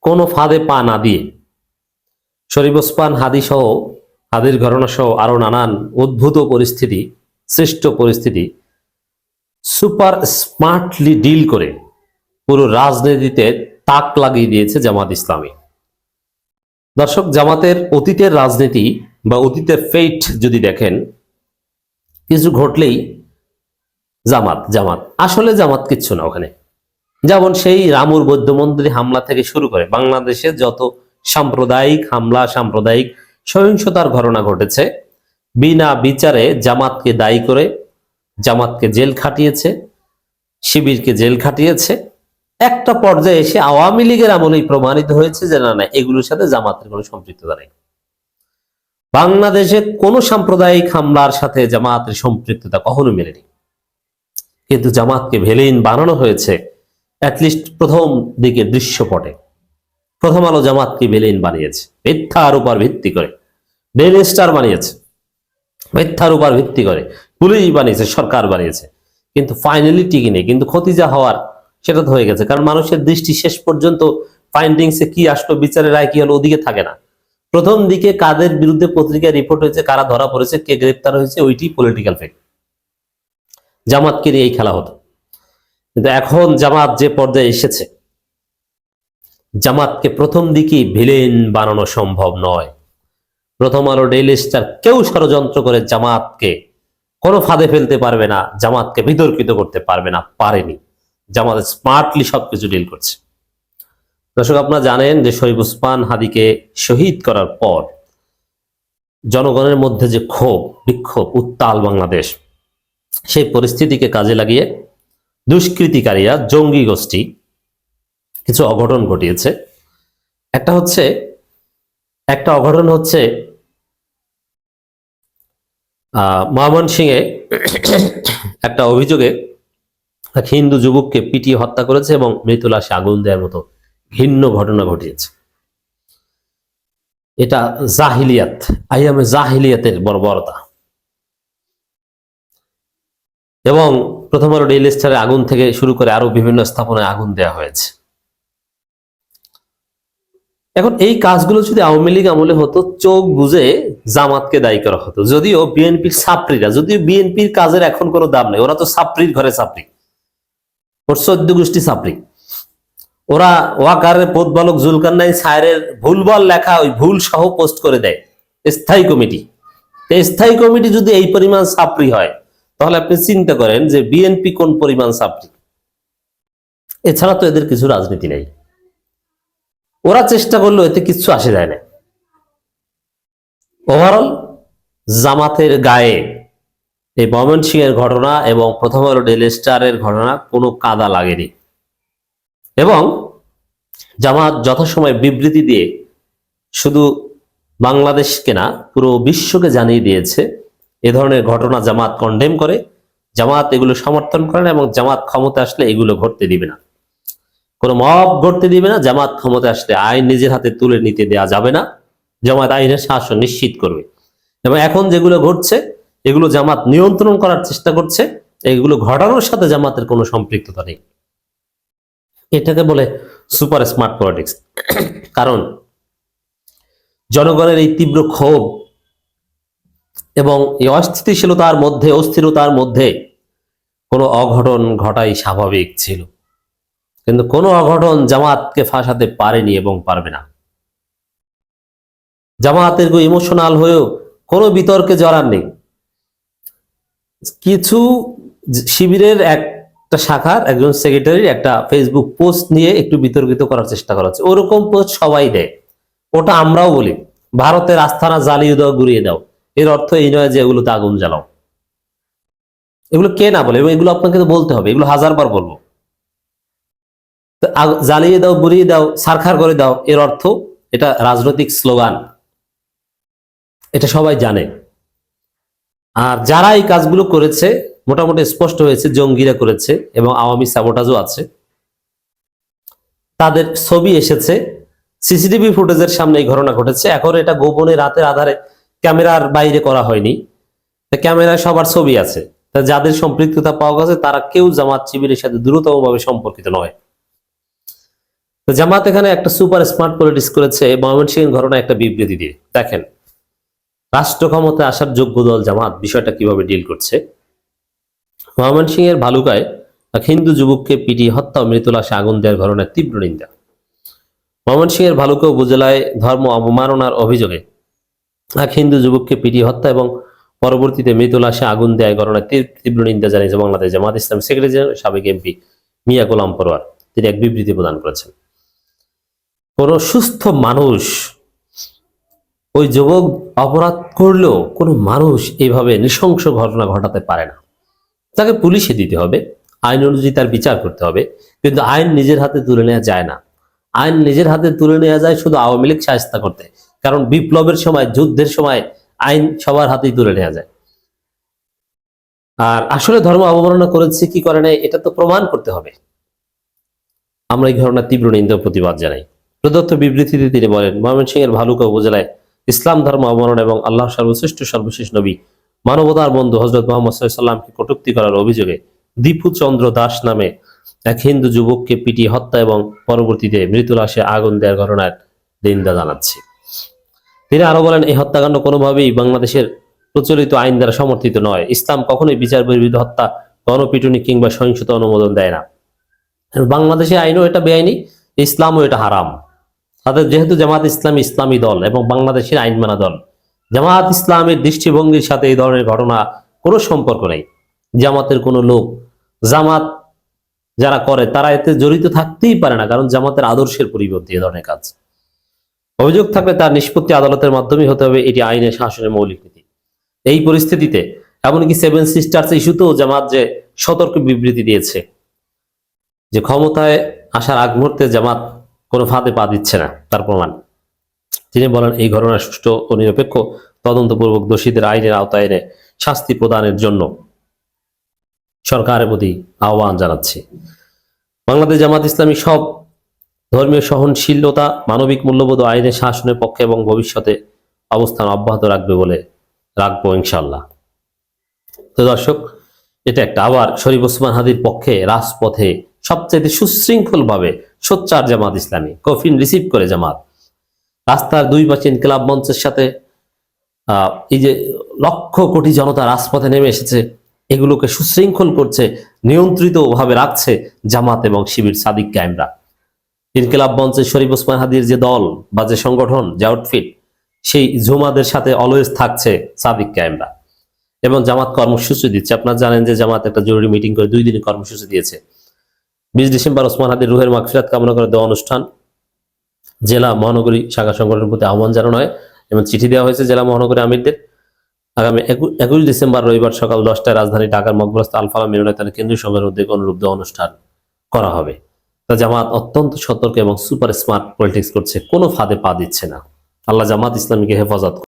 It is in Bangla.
কোনো ফাঁদে পা না দিয়ে শরীফ ওসমান হাদী সহ হাদীর ঘটনা সহ আরো নানান উদ্ভূত পরিস্থিতি, সৃষ্ট পরিস্থিতি সুপার স্মার্টলি ডিল করে পুরো রাজনীতিতে তাক লাগিয়ে দিয়েছে জামাত ইসলামী। দর্শক, জামাতের অতীতের রাজনীতি বা অতীতের ফেট যদি দেখেন, কিছু ঘটলেই জামাত জামাত, আসলে জামাত কিচ্ছু না ওখানে। যেমন সেই রামুর বৌদ্ধ মন্দিরে হামলা থেকে শুরু করে বাংলাদেশে যত সাম্প্রদায়িক হামলা, সাম্প্রদায়িক সহিংসতার ঘটনা ঘটেছে, বিনা বিচারে জামাতকে দায়ী করে জামাতকে জেল খাটিয়েছে, শিবিরকে জেল খাটিয়েছে। একটা পর্যায়ে এসে আওয়ামী লীগের আমলেই প্রমাণিত হয়েছে যে না, এগুলোর সাথে জামাতের কোনো সম্পৃক্ততা নেই। বাংলাদেশে কোনো সাম্প্রদায়িক হামলার সাথে জামাতের সম্পৃক্ততা কখনো মেলেনি, কিন্তু জামাতকে ভিলেন বানানো হয়েছে। অ্যাটলিস্ট প্রথম দিকে দৃশ্যপটে প্রথম আলো জামাতকে ভিলেন বানিয়েছে মিথ্যার উপর ভিত্তি করে, ডেইলি স্টার বানিয়েছে মিথ্যার উপর ভিত্তি করে, পুলিশ বানিয়েছে, সরকার বানিয়েছে, কিন্তু ফাইনালি টিকে নেই। কিন্তু ক্ষতি যা হওয়ার সেটা তো হয়ে গেছে, কারণ মানুষের দৃষ্টি শেষ পর্যন্ত ফাইন্ডিংসে কি আসলো, বিচারের রায় কি হলো, ওদিকে থাকে না। প্রথম দিকে কাদের বিরুদ্ধে পত্রিকায় রিপোর্ট হয়েছে, কারা ধরা পড়েছে, কে গ্রেপ্তার হয়েছে, ওইটি পলিটিক্যাল ফ্যাক্ট। জামাতকে নিয়ে এই খেলা হতো, কিন্তু এখন জামাত যে পর্যায়ে এসেছে, জামাতকে প্রথম দিকে ভিলেন বানানো সম্ভব নয়। প্রথম আলো, ডেইলি স্টার কেউ ষড়যন্ত্র করে জামাতকে কোনো ফাঁদে ফেলতে পারবে না, জামাতকে বিতর্কিত করতে পারবে না, পারেনি। জামাত স্মার্টলি সবকিছু ডিল করছে। দর্শক, আপনারা জানেন যে শরীফ ওসমান হাদীকে শহীদ করার পর জনগণের মধ্যে যে ক্ষোভ, বিক্ষোভ, উত্তাল বাংলাদেশ, সেই পরিস্থিতিকে কাজে লাগিয়ে দুষ্কৃতিকারীরা, জঙ্গি গোষ্ঠী কিছু অঘটন ঘটিয়েছে। একটা অঘটন হচ্ছে ময়মনসিংহে একটা অভিযোগে এক হিন্দু যুবককে পিটিয়ে হত্যা করেছে এবং মৃত লাশে আগুন দেওয়ার মতো ঘৃণ্য ঘটনা ঘটিয়েছে। এটা জাহিলিয়াত, আইয়ামে জাহিলিয়াতের বর্বরতা। এবং প্রথম আলো, ডেইলি স্টারে আগুন থেকে শুরু করে আরো বিভিন্ন স্থাপনায় আগুন দেওয়া হয়েছে। এখন এই কাজগুলো যদি আওয়ামী লীগ আমলে হতো, চোখ বুঝে জামাতকে দায়ী করা হতো। যদিও বিএনপির ছাত্রীরা, যদিও বিএনপির কাজের এখন কোনো দাম নেই, ওরা তো ছাত্রীর ঘরে ছাত্রী, ওর 14 গোষ্ঠী ছাত্রী। ওরা ওয়াকারের পদবালক জুলকারনাইন সায়েরের ভুলভাল লেখা ওই ভুল সহ পোস্ট করে দেয় স্থায়ী কমিটি। স্থায়ী কমিটি যদি এই পরিমাণ ছাত্রী হয়, তাহলে আপনি চিন্তা করেন যে বিএনপি কোন পরিমাণ ছাত্রী। এছাড়া তো এদের কিছু রাজনীতি নেই। ওরা চেষ্টা করলেও এতে কিছু আসে যায় না। ওভারঅল জামাতের গায়ে এই ময়মনসিংহের ঘটনা এবং প্রথম আলো, ডেইলি স্টারের ঘটনা কোনো কাদা লাগেনি। এবং জামাত যথাসময় বিবৃতি দিয়ে শুধু বাংলাদেশকে না, পুরো বিশ্বকে জানিয়ে দিয়েছে এ ধরনের ঘটনা জামাত কন্ডেম করে, জামাত এগুলো সমর্থন করে না, এবং জামাত ক্ষমতা আসলে এগুলো ঘটতে দিবে না, কোনো মব ঘটতে দিবে না। জামাত ক্ষমতা আসলে আইন নিজের হাতে তুলে নিতে দেওয়া যাবে না। জামাত আইনের শাসন নিশ্চিত করবে। এবং এখন যেগুলো ঘটছে, এগুলো জামাত নিয়ন্ত্রণ করার চেষ্টা করছে, এগুলো ঘটানোর সাথে জামাতের কোনো সম্পৃক্ততা নেই। এটাকে বলে সুপার স্মার্ট পলিটিক্স। কারণ জনগণের এই তীব্র ক্ষোভ এবং এই অস্থিরতার মধ্যে কোনো অঘটন ঘটাই স্বাভাবিক ছিল, কিন্তু কোনো অঘটন জামাতকে ফাঁসাতে পারেনি এবং পারবে না। জামাতের ইমোশনাল হয়েও কোনো বিতর্কে জড়ার নেই। কিছু শিবিরের একটা শাখার একজন সেক্রেটারি একটা ফেসবুক পোস্ট নিয়ে একটু বিতর্কিত করার চেষ্টা করা হচ্ছে। ওরকম পোস্ট সবাই দেয়, ওটা আমরাও বলি ভারতের আস্থানা জ্বালিয়ে দাও, গুড়িয়ে দাও। এর অর্থ এই নয় যে এগুলোতে আগুন জ্বালাও। এগুলো কে না বলে, এবং এগুলো আপনাকে তো বলতে হবে, এগুলো হাজারবার বলবো। জ্বালিয়ে দাও, গুড়িয়ে দাও, সারখার করে দাও, এর অর্থ এটা রাজনৈতিক স্লোগান, এটা সবাই জানে। আর যারা এই কাজগুলো করেছে মোটামুটি স্পষ্ট হয়েছে, জঙ্গিরা করেছে এবং আওয়ামী সাবোটাজও আছে। তাদের ছবি এসেছে, সিসিটিভি ফুটেজের সামনে এই ঘটনা ঘটেছে। এখন এটা গোপনে রাতের আধারে ক্যামেরার বাইরে করা হয়নি, ক্যামেরায় সবার ছবি আছে। যাদের সম্পৃক্ততা পাওয়া গেছে তারা কেউ জামাত শিবিরের সাথে দ্রুতভাবে সম্পর্কিত নয়। জামাত এখানে একটা সুপার স্মার্ট পলিটিক্স করেছে ময়মনসিংহের ঘটনা একটা বিবৃতি দিয়ে। দেখেন রাষ্ট্র ক্ষমতায় আসার যোগ্য দল জামাত বিষয়টা কিভাবে ডিল করছে। ময়মনসিংহের ভালুকায় এক হিন্দু যুবককে পিটিয়ে হত্যা ও মৃত লাশে আগুন দেওয়ার ঘটনার তীব্র নিন্দা। ময়মনসিংহের ভালুকা উপজেলায় ধর্ম অবমাননার অভিযোগে এক হিন্দু যুবককে পিটিয়ে হত্যা এবং পরবর্তীতে মৃত লাশে আগুন দেওয়ার ঘটনার তীব্র নিন্দা জানিয়েছে বাংলাদেশ জামাত ইসলামী সেক্রেটারি জেনারেল সাবেক এমপি মিয়া গোলাম পরোয়ার। তিনি এক বিবৃতি প্রদান করেছেন। কোন সুস্থ মানুষ, ওই যুবক অপরাধ করলেও কোনো মানুষ এইভাবে নৃশংস ঘটনা ঘটাতে পারে না। তাকে পুলিশে দিতে হবে, আইন অনুযায়ী তার বিচার করতে হবে, কিন্তু আইন নিজের হাতে তুলে নেওয়া যায় না। আইন নিজের হাতে তুলে নেওয়া যায় শুধু আওয়ামী লীগ শায়েস্তা করতে, কারণ বিপ্লবের সময়, যুদ্ধের সময় আইন সবার হাতেই তুলে নেওয়া যায়। আর আসলে ধর্ম অবমাননা করেছে কি করে নাই এটা তো প্রমাণ করতে হবে। আমরা এই ঘটনার তীব্র নিন্দা প্রতিবাদ জানাই। প্রদত্ত বিবৃতিতে তিনি বলেন, ময়মনসিংহের ভালুকা উপজেলায় ইসলাম ধর্ম অবমাননা এবং আল্লাহ সর্বশ্রেষ্ঠ সর্বশেষ নবী মানবতার বন্ধু হযরত মুহাম্মদ সাল্লাল্লাহু আলাইহি ওয়াসাল্লামকে কটূক্তি করার অভিযোগে দীপু চন্দ্র দাস নামে এক হিন্দু যুবককে পিটিয়ে হত্যা এবং পরবর্তীতে মৃত লাশে আগুন দেওয়ার ঘটনার নিন্দা জানাচ্ছি। তিনি আরো বলেন, এই হত্যাকাণ্ড কোনোভাবেই বাংলাদেশের প্রচলিত আইন দ্বারা সমর্থিত নয়। ইসলাম কখনোই বিচার বহির্ভূত হত্যা, গণপিটুনি কিংবা সহিংসতা অনুমোদন দেয় না। বাংলাদেশের আইনও এটা বেআইনি, ইসলামও এটা হারাম। তাদের যেহেতু জামাত ইসলামী ইসলামী দল এবং বাংলাদেশের আইন মানা দল, জামাত ইসলামের দৃষ্টিভঙ্গির সাথে এই ধরনের ঘটনা কোনো সম্পর্ক নেই। জামাতের কোনো লোক, জামাত যারা করে তারা এতে জড়িত থাকতেই পারে না, কারণ জামাতের আদর্শের পরিবর্তে এ ধরনের কাজ। অভিযোগ থাকলে তার নিষ্পত্তি আদালতের মাধ্যমে হতে হবে, এটি আইনের শাসনের মৌলিক নীতি। এই পরিস্থিতিতে এমনকি সেভেন সিস্টার্স ইস্যুতেও জামাত যে সতর্ক বিবৃতি দিয়েছে যে ক্ষমতায় আসার আগ মুহূর্তে জামাত কোনো ফাঁদে পা দিচ্ছে না, তার প্রমাণ। তিনি বলেন, এই ঘটনার সুষ্ঠু ও নিরপেক্ষ তদন্তপূর্বক দোষীদের আইনের আওতায় এনে শাস্তি প্রদানের জন্য সরকারের প্রতি আহ্বান জানাচ্ছি। বাংলাদেশ জামাত ইসলামী সব ধর্মীয় সহনশীলতা, মানবিক মূল্যবোধ ও আইনের শাসনের পক্ষে এবং ভবিষ্যতে অবস্থান অব্যাহত রাখবো ইনশাল্লাহ। তো দর্শক, এটা একটা আবার শরীফ ওসমান হাদির পক্ষে রাজপথে সবচেয়ে সুশৃঙ্খল ভাবে সোচ্চার জামাত ইসলামী কফিন রিসিভ করে জামাত রাস্তার দুই পাশে ইনকিলাব মঞ্চের সাথে এই যে লক্ষ কোটি জনতা রাজপথে নেমে এসেছে, এগুলোকে সুশৃঙ্খল করছে, নিয়ন্ত্রিত ভাবে রাখছে জামাত এবং শিবির সাদিক কায়েমরা। ইনকিলাব মঞ্চে শরীফ ওসমান হাদির যে দল বা যে সংগঠন, যে আউটফিট, সেই জুমাদের সাথে অলওয়েজ থাকছে সাদিক কায়েমরা। এবং জামাত কর্মসূচি দিচ্ছে। আপনারা জানেন যে জামাত একটা জরুরি মিটিং করে 2 দিনের কর্মসূচি দিয়েছে। 20 ডিসেম্বর ওসমান হাদির রুহের মাগফিরাত কামনা করে দেওয়া অনুষ্ঠান জেলা মহানগরী শাখা সংগঠনের প্রতি আহ্বান জানানো হয় এবং চিঠি দেওয়া হয়েছে জেলা মহানগরী আমিরদের। আগামী 21 ডিসেম্বর রবিবার সকাল 10টায় রাজধানী ঢাকার মকবরস্থ আল ফালাহ মিলনায়তনে কেন্দ্রীয় সংঘের উদ্যোগে অনুরূপ দেওয়া অনুষ্ঠান করা হবে। তা জামাত অত্যন্ত সতর্ক এবং সুপার স্মার্ট পলিটিক্স করছে, কোনো ফাঁদে পা দিচ্ছে না। আল্লাহ জামাত ইসলামীকে হেফাজত